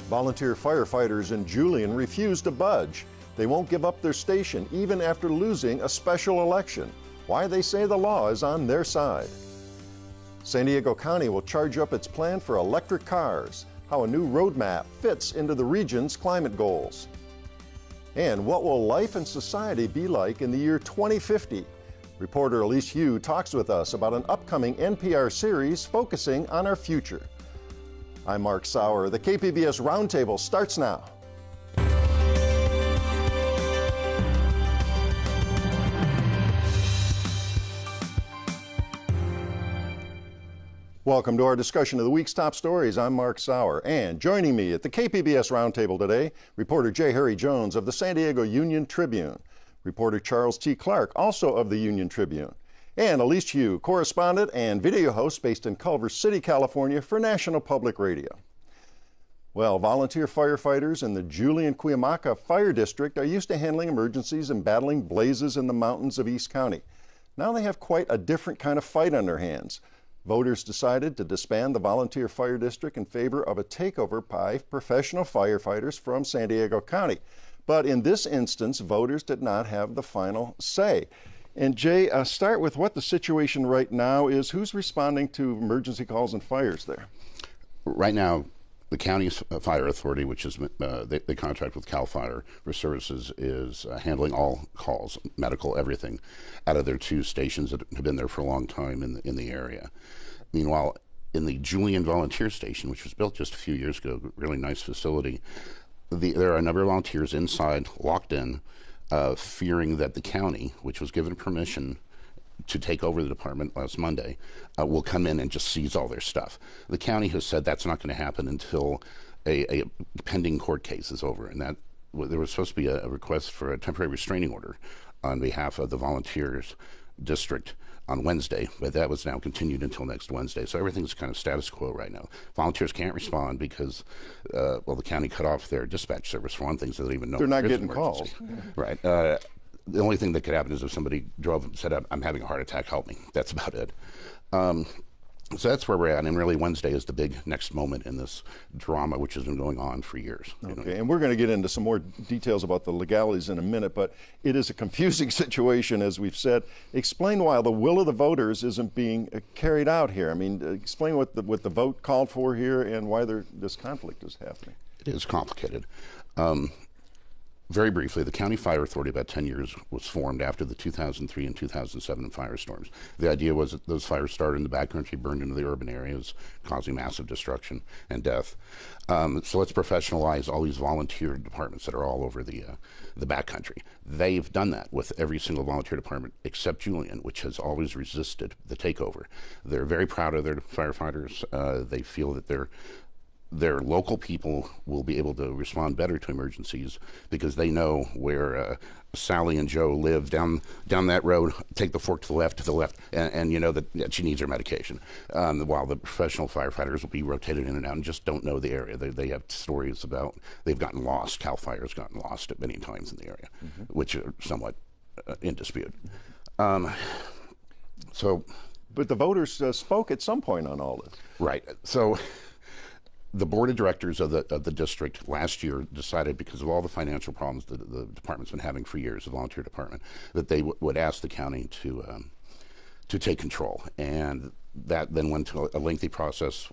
Volunteer firefighters in Julian refuse to budge. They won't give up their station even after losing a special election. Why they say the law is on their side. San Diego County will charge up its plan for electric cars, how a new roadmap fits into the region's climate goals. And what will life and society be like in the year 2050? Reporter Elise Hu talks with us about an upcoming NPR series focusing on our future. I'm Mark Sauer. The KPBS Roundtable starts now. Welcome to our discussion of the week's top stories. I'm Mark Sauer, and joining me at the KPBS Roundtable today, reporter J. Harry Jones of the San Diego Union-Tribune, reporter Charles T. Clark, also of the Union-Tribune, and Elise Hu, correspondent and video host based in Culver City, California for National Public Radio. Well, volunteer firefighters in the Julian-Cuyamaca Fire District are used to handling emergencies and battling blazes in the mountains of East County. Now they have quite a different kind of fight on their hands. Voters decided to disband the volunteer fire district in favor of a takeover by professional firefighters from San Diego County. But in this instance, voters did not have the final say. And Jay, start with what the situation right now is. Who's responding to emergency calls and fires there? Right now, the county's fire authority, which is they contract with CAL FIRE for services, is handling all calls, medical, everything, out of their two stations that have been there for a long time in the area. Meanwhile, in the Julian Volunteer Station, which was built just a few years ago, really nice facility, there are a number of volunteers inside, locked in, fearing that the county, which was given permission to take over the department last Monday, will come in and just seize all their stuff. The county has said that's not going to happen until a pending court case is over, and that there was supposed to be a request for a temporary restraining order on behalf of the volunteers district on Wednesday, but that was now continued until next Wednesday. So everything's kind of status quo right now. Volunteers can't respond because, the county cut off their dispatch service for one thing, so they don't even know they're not getting calls. Right. The only thing that could happen is if somebody drove and said, I'm having a heart attack, help me. That's about it. So that's where we're at, and really Wednesday is the big next moment in this drama, which has been going on for years. Okay, and we're going to get into some more details about the legalities in a minute, but it is a confusing situation, as we've said. Explain why the will of the voters isn't being carried out here. I mean, explain what the vote called for here and why this conflict is happening. It is complicated. Very briefly, the County Fire Authority about 10 years was formed after the 2003 and 2007 firestorms. The idea was that those fires started in the backcountry, burned into the urban areas, causing massive destruction and death. So let's professionalize all these volunteer departments that are all over the backcountry. They've done that with every single volunteer department except Julian, which has always resisted the takeover. They're very proud of their firefighters. They feel that their local people will be able to respond better to emergencies because they know where Sally and Joe live down that road. Take the fork to the left, and you know that she needs her medication. While the professional firefighters will be rotated in and out and just don't know the area. They have stories about they've gotten lost. CAL FIRE has gotten lost at many times in the area, which are somewhat in dispute. But the voters spoke at some point on all this. Right. So the board of directors of the district last year decided, because of all the financial problems the department's been having for years, the volunteer department, that they would ask the county to take control. And that then went to a lengthy process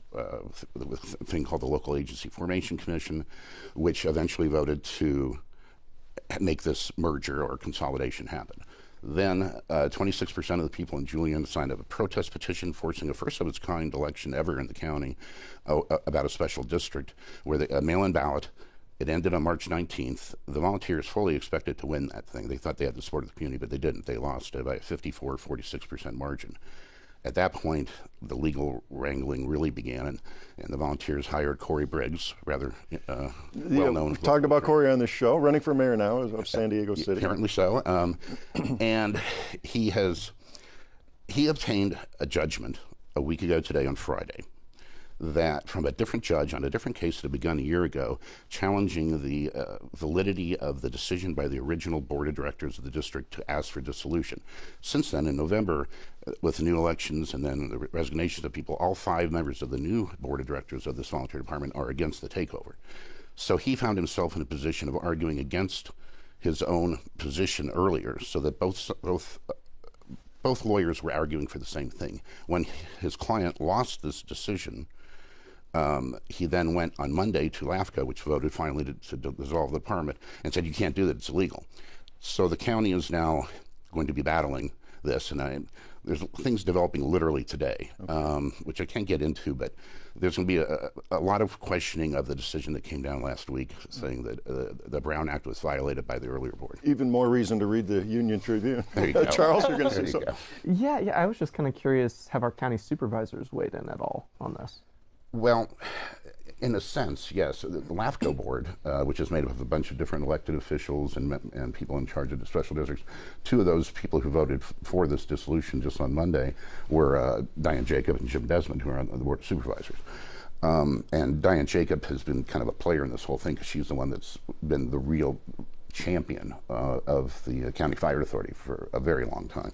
with a thing called the Local Agency Formation Commission, which eventually voted to make this merger or consolidation happen. Then 26% of the people in Julian signed up a protest petition forcing a first of its kind election ever in the county about a special district where a mail-in ballot. It ended on March 19th. The volunteers fully expected to win that thing. They thought they had the support of the community, but they didn't. They lost by a 46% margin. At that point, the legal wrangling really began, and the volunteers hired Corey Briggs, rather well-known. We've talked about Corey on this show, running for mayor now of San Diego City. Apparently so. And he obtained a judgment a week ago today on Friday that from a different judge on a different case that had begun a year ago, challenging the validity of the decision by the original board of directors of the district to ask for dissolution. Since then, in November, with the new elections and then the resignations of people, all 5 members of the new board of directors of this volunteer department are against the takeover. So he found himself in a position of arguing against his own position earlier, so that both lawyers were arguing for the same thing. When his client lost this decision, he then went on Monday to LAFCO, which voted finally to dissolve the permit, and said, you can't do that, it's illegal. So the county is now going to be battling this, and there's things developing literally today, which I can't get into, but there's going to be a lot of questioning of the decision that came down last week, saying that the Brown Act was violated by the earlier board. Even more reason to read the Union Tribune. There you go. Charles, you're going to say something? Yeah, I was just kind of curious, have our county supervisors weighed in at all on this? Well, in a sense, yes. The LAFCO board, which is made up of a bunch of different elected officials and people in charge of the special districts, two of those people who voted for this dissolution just on Monday were Diane Jacob and Jim Desmond, who are on the board of supervisors. And Diane Jacob has been kind of a player in this whole thing because she's the one that's been the real champion of the County Fire Authority for a very long time.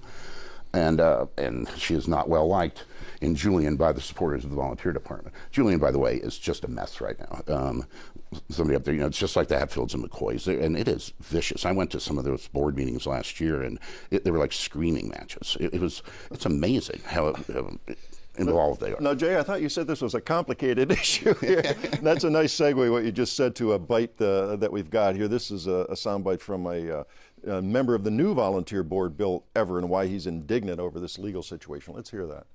And she is not well liked in Julian by the supporters of the volunteer department. Julian, by the way, is just a mess right now. Somebody up there, it's just like the Hatfields and McCoys, and it is vicious. I went to some of those board meetings last year, and they were like screaming matches. It's amazing how involved they are. Now, Jay, I thought you said this was a complicated issue here. That's a nice segue, what you just said, to a bite that we've got here. This is a soundbite from a member of the new volunteer board, Bill Ever, and why he's indignant over this legal situation. Let's hear that.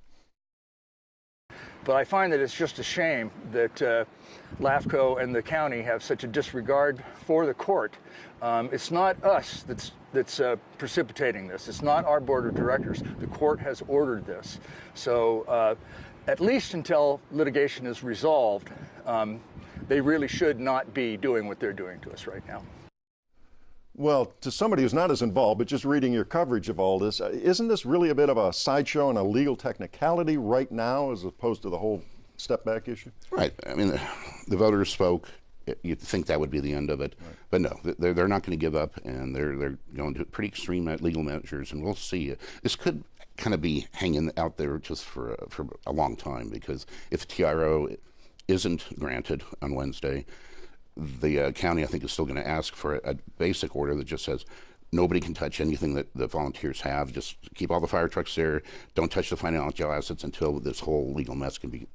But I find that it's just a shame that LAFCO and the county have such a disregard for the court. It's not us that's precipitating this. It's not our board of directors. The court has ordered this. So at least until litigation is resolved, they really should not be doing what they're doing to us right now. Well, to somebody who's not as involved, but just reading your coverage of all this, isn't this really a bit of a sideshow and a legal technicality right now as opposed to the whole step back issue? Right. I mean, the voters spoke. You'd think that would be the end of it. Right. But no, they're not going to give up, and they're going to pretty extreme legal measures, and we'll see. This could kind of be hanging out there just for a long time, because if TRO isn't granted on Wednesday, the county, I think, is still going to ask for a basic order that just says nobody can touch anything that the volunteers have. Just keep all the fire trucks there. Don't touch the financial assets until this whole legal mess can be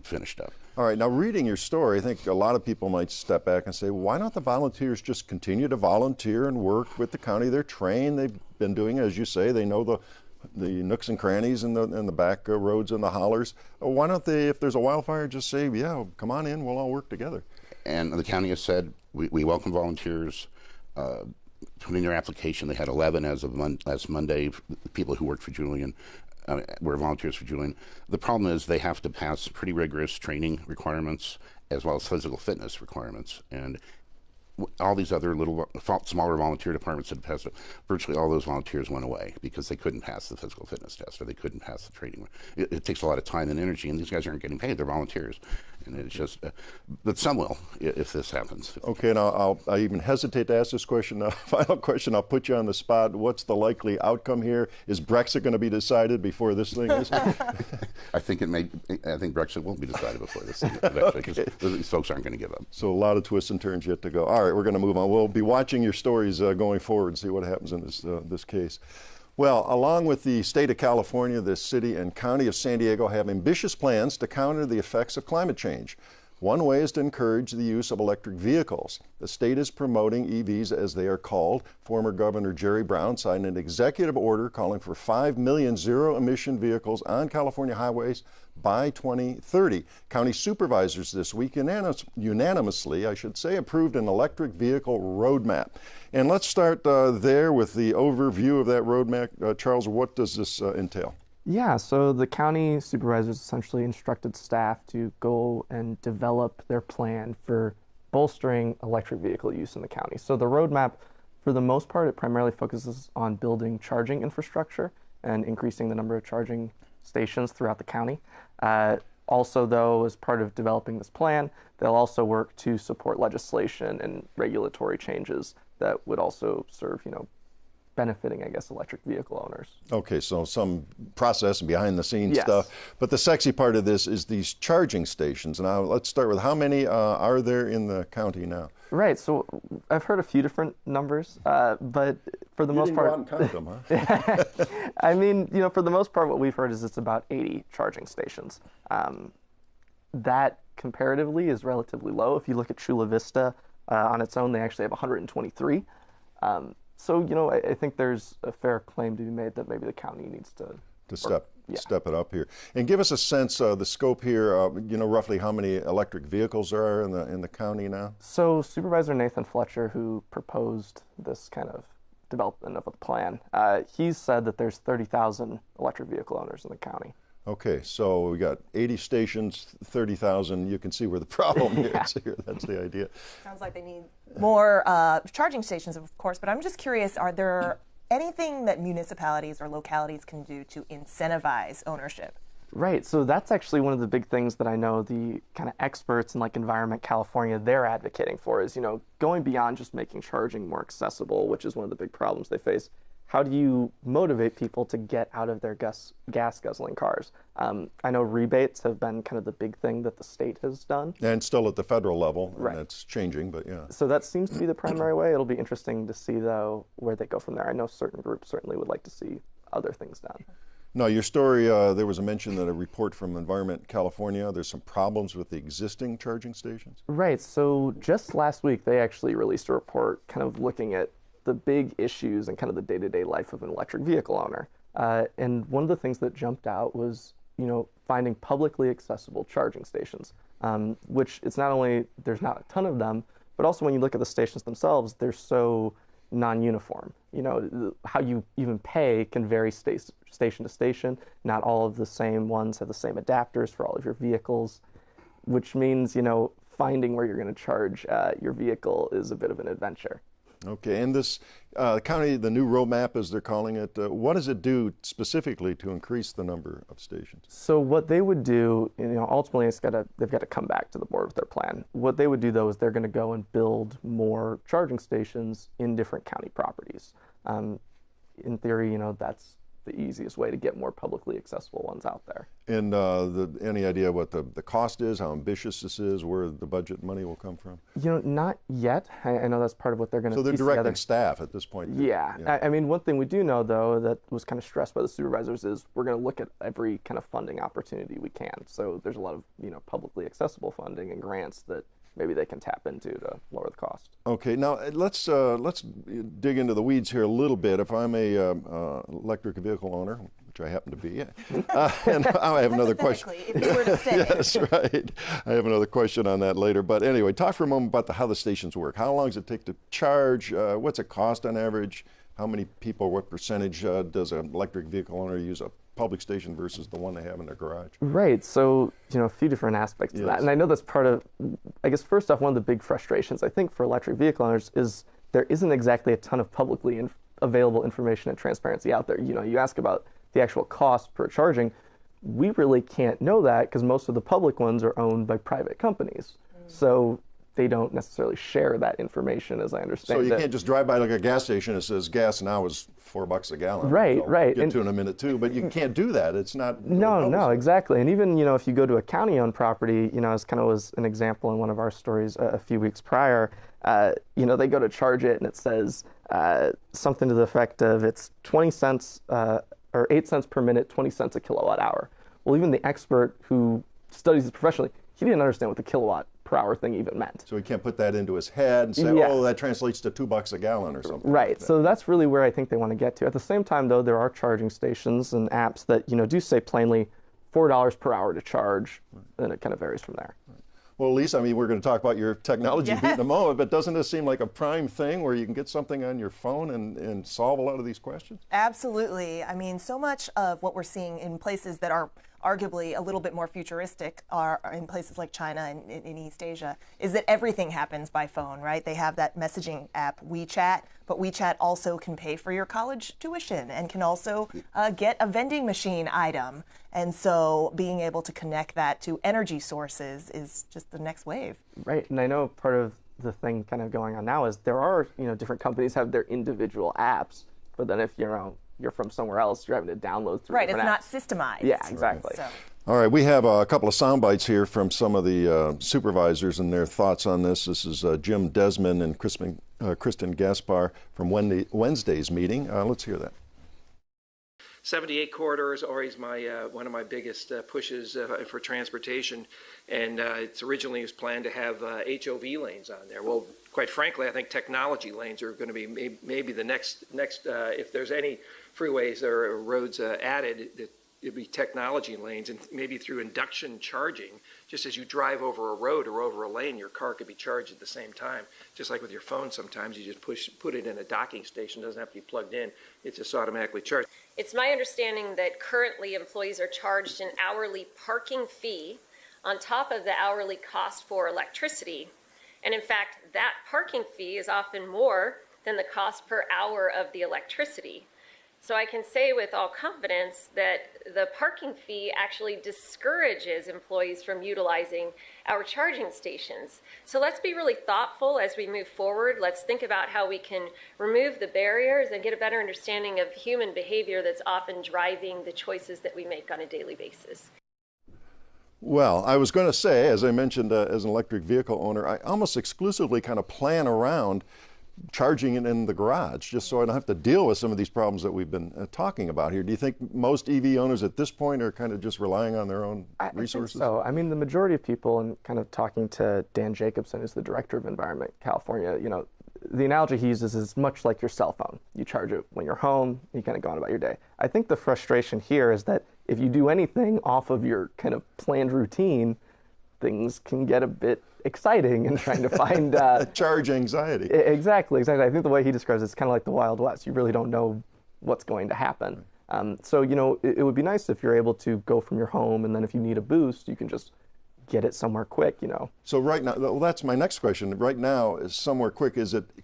finished up. All right. Now, reading your story, I think a lot of people might step back and say, well, why don't the volunteers just continue to volunteer and work with the county? They're trained. They've been doing, as you say, they know the nooks and crannies and the back roads and the hollers. Why don't they, if there's a wildfire, just say, yeah, come on in, we'll all work together? And the county has said, we welcome volunteers. Put in their application. They had 11 as of last Monday, people who worked for Julian, were volunteers for Julian. The problem is they have to pass pretty rigorous training requirements as well as physical fitness requirements. And all these other smaller volunteer departments that passed it, virtually all those volunteers went away because they couldn't pass the physical fitness test or they couldn't pass the training. It takes a lot of time and energy, and these guys aren't getting paid. They're volunteers. And it's just, but some will if this happens. Okay, now I even hesitate to ask this question. Final question, I'll put you on the spot. What's the likely outcome here? Is Brexit going to be decided before this thing is? I think Brexit will be decided before this thing eventually, because these folks aren't going to give up. So a lot of twists and turns yet to go. All right, we're going to move on. We'll be watching your stories going forward and see what happens in this case. Well, along with the state of California, the city and county of San Diego have ambitious plans to counter the effects of climate change. One way is to encourage the use of electric vehicles. The state is promoting EVs, as they are called. Former Governor Jerry Brown signed an executive order calling for 5 million zero-emission vehicles on California highways by 2030. County supervisors this week unanimously, approved an electric vehicle roadmap. And let's start there with the overview of that roadmap. Charles, what does this entail? Yeah, so the county supervisors essentially instructed staff to go and develop their plan for bolstering electric vehicle use in the county. So the roadmap, for the most part, it primarily focuses on building charging infrastructure and increasing the number of charging stations throughout the county. Also, though, as part of developing this plan, they'll also work to support legislation and regulatory changes that would also serve, benefiting, I guess, electric vehicle owners. Okay, so some process and behind the scenes Yes. stuff. But the sexy part of this is these charging stations. Now, let's start with how many are there in the county now? Right, so I've heard a few different numbers, but for the most part, You didn't go out and count them, huh? I mean, for the most part, what we've heard is it's about 80 charging stations. That comparatively is relatively low. If you look at Chula Vista on its own, they actually have 123. So, I think there's a fair claim to be made that maybe the county needs to step it up here. And give us a sense of the scope here, roughly how many electric vehicles there are in the county now? So Supervisor Nathan Fletcher, who proposed this kind of development of a plan, he said that there's 30,000 electric vehicle owners in the county. Okay, so we got 80 stations, 30,000. You can see where the problem is here. That's the idea. Sounds like they need more charging stations, of course, but I'm just curious, are there anything that municipalities or localities can do to incentivize ownership? Right, so that's actually one of the big things that I know the kind of experts in like Environment California, they're advocating for is, going beyond just making charging more accessible, which is one of the big problems they face. How do you motivate people to get out of their gas guzzling cars? I know rebates have been kind of the big thing that the state has done. And still at the federal level, Right. and that's changing, but yeah. So that seems to be the primary way. It'll be interesting to see, though, where they go from there. I know certain groups certainly would like to see other things done. No, your story, there was a mention that a report from Environment California, there's some problems with the existing charging stations? Right, so just last week they actually released a report kind of looking at the big issues and kind of the day-to-day life of an electric vehicle owner. And one of the things that jumped out was, finding publicly accessible charging stations, which it's not only there's not a ton of them, but also when you look at the stations themselves, they're so non-uniform. How you even pay can vary station to station. Not all of the same ones have the same adapters for all of your vehicles, which means, finding where you're going to charge your vehicle is a bit of an adventure. Okay, and this county, the new roadmap, as they're calling it, what does it do specifically to increase the number of stations? So what they would do, ultimately they've got to come back to the board with their plan. What they would do, though, is they're going to go and build more charging stations in different county properties. In theory, that's the easiest way to get more publicly accessible ones out there. And any idea what the cost is, how ambitious this is, where the budget money will come from? Not yet. I know that's part of what they're going to So they're piece directing together. staff at this point? Yeah. I mean, one thing we do know, though, that was kind of stressed by the supervisors is we're going to look at every kind of funding opportunity we can. So there's a lot of, publicly accessible funding and grants that maybe they can tap into to lower the cost. Okay, now let's dig into the weeds here a little bit. If I'm a electric vehicle owner, which I happen to be, and I have another question. If you were to say. Yes, right. I have another question on that later. But anyway, talk for a moment about how the stations work. How long does it take to charge? What's it cost on average? How many people, what percentage does an electric vehicle owner use a public station versus the one they have in their garage? Right, so, a few different aspects to that. And I know that's part of, I guess, first off, one of the big frustrations, I think, for electric vehicle owners is there isn't exactly a ton of publicly available information and transparency out there. You ask about the actual cost per charging. We really can't know that because most of the public ones are owned by private companies. So they don't necessarily share that information, as I understand it. So you can't just drive by like a gas station that says gas now is $4 a gallon. Right, so right. Get to in a minute too, but you can't do that. It's not. No, exactly. And even if you go to a county-owned property, as kind of was an example in one of our stories a few weeks prior. They go to charge it and it says something to the effect of it's 20 cents or 8 cents per minute, 20 cents a kilowatt hour. Well, even the expert who studies it professionally, he didn't understand what the kilowatt per hour thing even meant. So he can't put that into his head and say, oh, that translates to $2 a gallon or something. Right. Like that. So that's really where I think they want to get to. At the same time, though, there are charging stations and apps that, do say plainly $4 per hour to charge, and it kind of varies from there. Well, Elise, we're going to talk about your technology beat in a moment, but doesn't this seem like a prime thing where you can get something on your phone and solve a lot of these questions? Absolutely. So much of what we're seeing in places that are arguably a little bit more futuristic are in places like China and in East Asia, is that everything happens by phone, right? They have that messaging app, WeChat, but WeChat also can pay for your college tuition and can also get a vending machine item. And so being able to connect that to energy sources is just the next wave. Right, and I know part of the thing kind of going on now is there are, different companies have their individual apps But then if you're from somewhere else, you're having to download through Right, it's different not apps. systemized. Yeah, exactly. So. All right, we have a couple of sound bites here from some of the supervisors and their thoughts on this. This is Jim Desmond and Kristen Gaspar from Wednesday's meeting. Let's hear that. 78 corridor is always one of my biggest pushes for transportation, and it's originally was planned to have HOV lanes on there. Well, quite frankly, I think technology lanes are going to be maybe the next if there's any freeways or roads added, it'd be technology lanes, and maybe through induction charging, just as you drive over a road or over a lane, your car could be charged at the same time. Just like with your phone, sometimes you just put it in a docking station. It doesn't have to be plugged in. It's just automatically charged. It's my understanding that currently employees are charged an hourly parking fee on top of the hourly cost for electricity. And in fact, that parking fee is often more than the cost per hour of the electricity. So I can say with all confidence that the parking fee actually discourages employees from utilizing our charging stations. So let's be really thoughtful as we move forward. Let's think about how we can remove the barriers and get a better understanding of human behavior that's often driving the choices that we make on a daily basis. Well, I was going to say, as I mentioned, as an electric vehicle owner, I almost exclusively kind of plan around charging it in the garage, just so I don't have to deal with some of these problems that we've been talking about here. Do you think most EV owners at this point are kind of just relying on their own resources? I think so. I mean, the majority of people, and kind of talking to Dan Jacobson, who's the director of Environment California, the analogy he uses is much like your cell phone. You charge it when you're home, you kind of go on about your day. I think the frustration here is that if you do anything off of your kind of planned routine, things can get a bit exciting and trying to find charge anxiety. Exactly. I think the way he describes it's kind of like the Wild West. You really don't know what's going to happen. So it would be nice if you're able to go from your home, and then if you need a boost, you can just get it somewhere quick. So right now, well, that's my next question. Right now, is somewhere quick,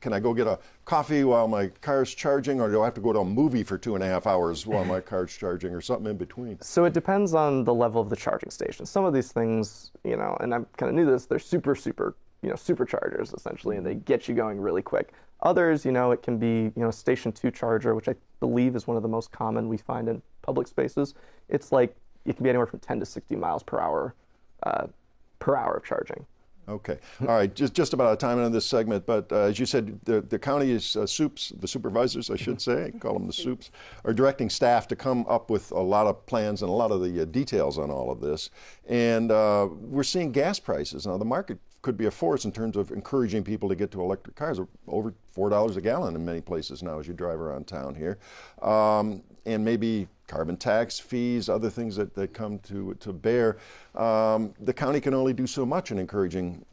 can I go get a coffee while my car's charging, or do I have to go to a movie for 2.5 hours while my car's charging, or something in between? So it depends on the level of the charging station. Some of these things, and I'm kind of new to this, they're superchargers essentially, and they get you going really quick. Others, it can be, station 2 charger, which I believe is one of the most common we find in public spaces. It's like, it can be anywhere from 10 to 60 miles per hour of charging. Okay. All right. Just about out of time in this segment, but as you said, the county is the supervisors, I should say, call them the soups, are directing staff to come up with a lot of plans and a lot of the details on all of this. And we're seeing gas prices. Now, the market could be a force in terms of encouraging people to get to electric cars. Over $4 a gallon in many places now as you drive around town here. And maybe carbon tax, fees, other things that come to bear. The county can only do so much in encouraging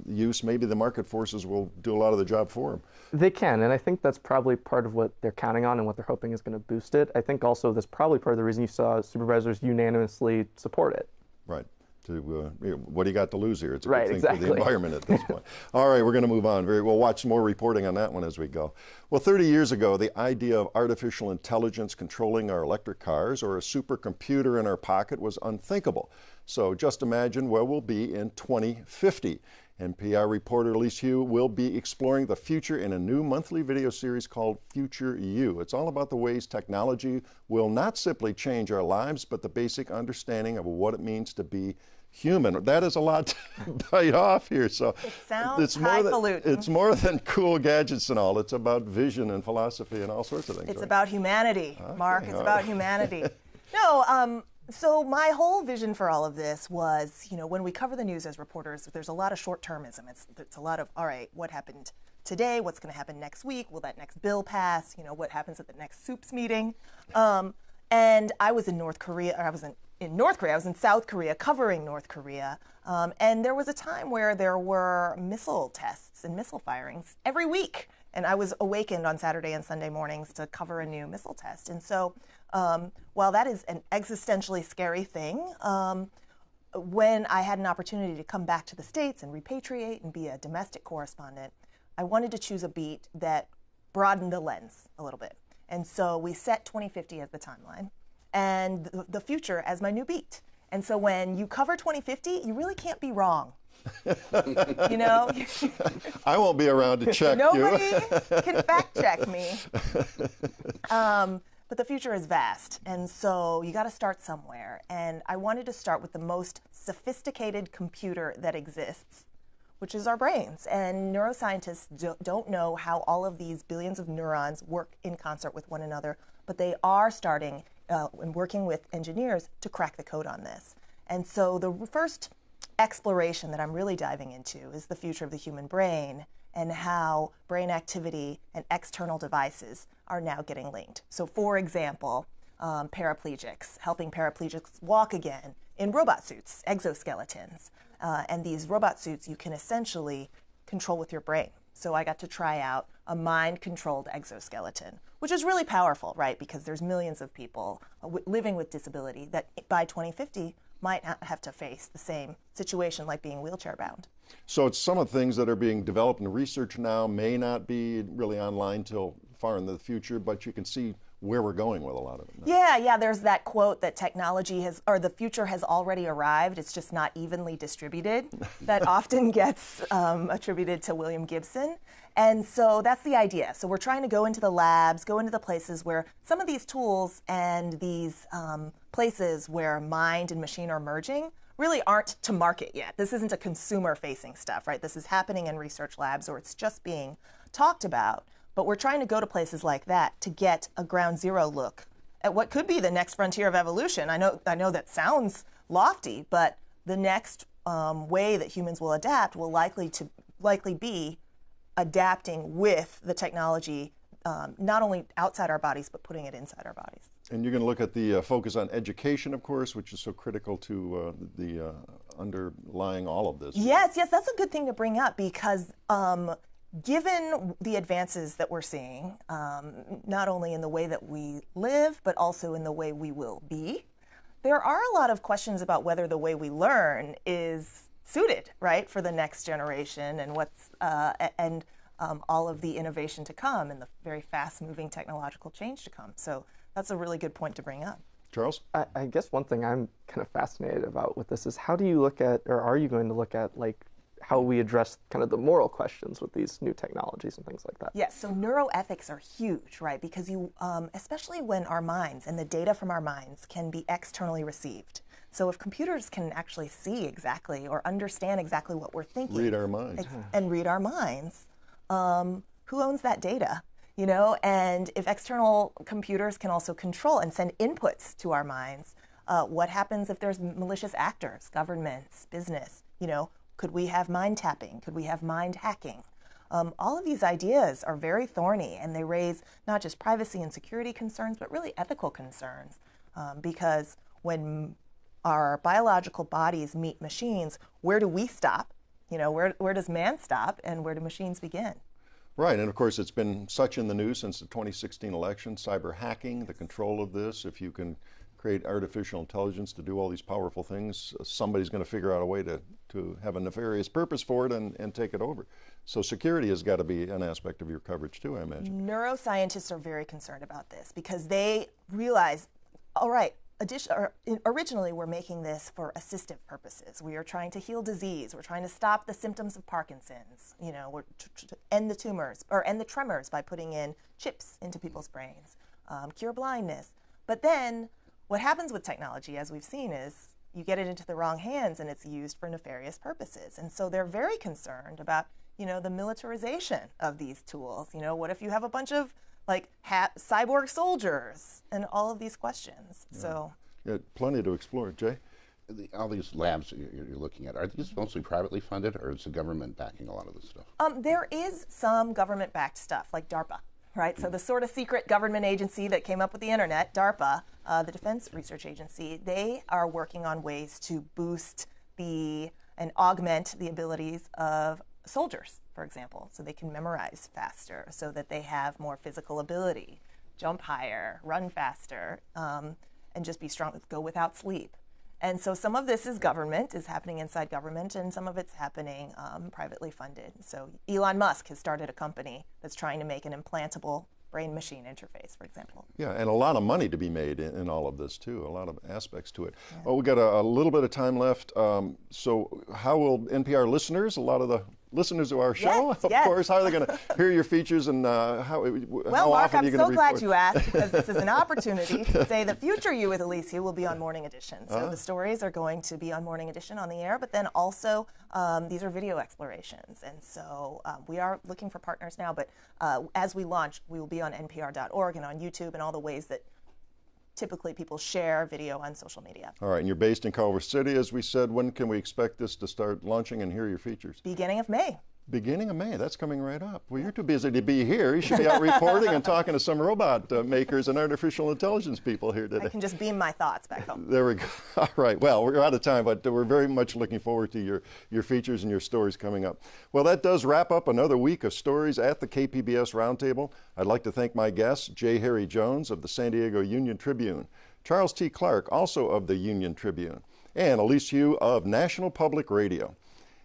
use. Maybe the market forces will do a lot of the job for them. They can, and I think that's probably part of what they're counting on and what they're hoping is going to boost it. I think also that's probably part of the reason you saw supervisors unanimously support it. Right. What do you got to lose here? It's a right, good thing exactly. for the environment at this point. All right, we're going to move on. We'll watch some more reporting on that one as we go. Well, 30 years ago, the idea of artificial intelligence controlling our electric cars or a supercomputer in our pocket was unthinkable. So just imagine where we'll be in 2050. NPR reporter Elise Hu will be exploring the future in a new monthly video series called Future You. It's all about the ways technology will not simply change our lives, but the basic understanding of what it means to be human. That is a lot to bite off here. So it sounds highfalutin. It's more than cool gadgets and all. It's about vision and philosophy and all sorts of things. It's right? about humanity, Mark. It's about humanity. No, so my whole vision for all of this was, when we cover the news as reporters, there's a lot of short-termism. It's a lot of, all right, what happened today? What's going to happen next week? Will that next bill pass? What happens at the next soups meeting? And I was in North Korea, or I was in South Korea covering North Korea. And there was a time where there were missile tests and missile firings every week. And I was awakened on Saturday and Sunday mornings to cover a new missile test. And so while that is an existentially scary thing, when I had an opportunity to come back to the States and repatriate and be a domestic correspondent, I wanted to choose a beat that broadened the lens a little bit. And so we set 2050 as the timeline and the future as my new beat. And so when you cover 2050, you really can't be wrong. You know? I won't be around to check Nobody you. can fact check me. But the future is vast, and so you got to start somewhere. And I wanted to start with the most sophisticated computer that exists, which is our brains. And neuroscientists don't know how all of these billions of neurons work in concert with one another, but they are starting and working with engineers to crack the code on this. And so the first exploration that I'm really diving into is the future of the human brain and how brain activity and external devices are now getting linked. So for example, paraplegics, helping paraplegics walk again in robot suits, exoskeletons. And these robot suits you can essentially control with your brain. So I got to try out a mind-controlled exoskeleton, which is really powerful, right? Because there's millions of people living with disability that by 2050 might not have to face the same situation like being wheelchair-bound. So it's some of the things that are being developed and researched now may not be really online till far in the future, but you can see where we're going with a lot of it now. Yeah, there's that quote that technology has, or the future has already arrived, it's just not evenly distributed, that often gets attributed to William Gibson. And so that's the idea. So we're trying to go into the labs, go into the places where some of these tools and these places where mind and machine are merging really aren't to market yet. This isn't a consumer-facing stuff, right? This is happening in research labs, or it's just being talked about. But we're trying to go to places like that to get a ground zero look at what could be the next frontier of evolution. I know that sounds lofty, but the next way that humans will adapt will likely be adapting with the technology, not only outside our bodies, but putting it inside our bodies. And you're going to look at the focus on education, of course, which is so critical to the underlying all of this. Yes, that's a good thing to bring up because given the advances that we're seeing, not only in the way that we live, but also in the way we will be, there are a lot of questions about whether the way we learn is suited, right, for the next generation and what's all of the innovation to come and the very fast-moving technological change to come. So that's a really good point to bring up. Charles? I guess one thing I'm kind of fascinated about with this is how do you look at, or are you going to look at, like, how we address kind of the moral questions with these new technologies and things like that? Yes, so neuroethics are huge, right? Because you, especially when our minds and the data from our minds can be externally received. So if computers can actually see exactly or understand exactly what we're thinking. Read our minds. And read our minds, who owns that data? You know, and if external computers can also control and send inputs to our minds, what happens if there's malicious actors, governments, business, you know? Could we have mind tapping? Could we have mind hacking? All of these ideas are very thorny, and they raise not just privacy and security concerns, but really ethical concerns. Because when our biological bodies meet machines, where do we stop? You know, where does man stop, and where do machines begin? Right, and of course it's been such in the news since the 2016 election, cyber hacking, the control of this. If you can create artificial intelligence to do all these powerful things, somebody's going to figure out a way to have a nefarious purpose for it and take it over. So security has got to be an aspect of your coverage too, I imagine. Neuroscientists are very concerned about this because they realize, all right, originally we're making this for assistive purposes. We are trying to heal disease. We're trying to stop the symptoms of Parkinson's. You know, we're to end the tumors or end the tremors by putting in chips into people's brains, cure blindness. But then what happens with technology, as we've seen, is you get it into the wrong hands and it's used for nefarious purposes. And so they're very concerned about, you know, the militarization of these tools. You know, what if you have a bunch of like cyborg soldiers and all of these questions? Yeah. So yeah, plenty to explore. Jay? All these labs you're looking at, are these mostly privately funded, or is the government backing a lot of this stuff? There is some government-backed stuff, like DARPA, right? So the sort of secret government agency that came up with the internet, DARPA, the Defense Research Agency, they are working on ways to boost and augment the abilities of soldiers, for example, so they can memorize faster, so that they have more physical ability, jump higher, run faster, and just be strong, go without sleep. And so some of this is happening inside government, and some of it's happening privately funded. So Elon Musk has started a company that's trying to make an implantable brain-machine interface, for example. Yeah, and a lot of money to be made in all of this too, a lot of aspects to it. Yeah. Well, we got a little bit of time left. So how will NPR listeners, a lot of the listeners to our show, of course, how are they going to hear your features, and how Mark, often are you going to report? I'm so glad you asked, because this is an opportunity to say the future you with Elise Hu will be on Morning Edition. So the stories are going to be on Morning Edition on the air, but then also these are video explorations. And so we are looking for partners now, but as we launch, we will be on npr.org and on YouTube and all the ways that typically people share video on social media. All right, and you're based in Culver City, as we said. When can we expect this to start launching and hear your features? Beginning of May. Beginning of May, that's coming right up. Well, you're too busy to be here. You should be out reporting and talking to some robot makers and artificial intelligence people here today. I can just beam my thoughts back home. There we go. All right, well, we're out of time, but we're very much looking forward to your features and your stories coming up. Well, that does wrap up another week of stories at the KPBS Roundtable. I'd like to thank my guests, J. Harry Jones of the San Diego Union Tribune, Charles T. Clark, also of the Union Tribune, and Elise Hu of National Public Radio.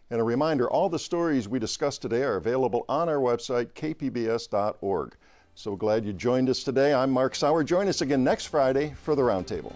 And a reminder, all the stories we discussed today are available on our website, kpbs.org. So glad you joined us today. I'm Mark Sauer. Join us again next Friday for the Roundtable.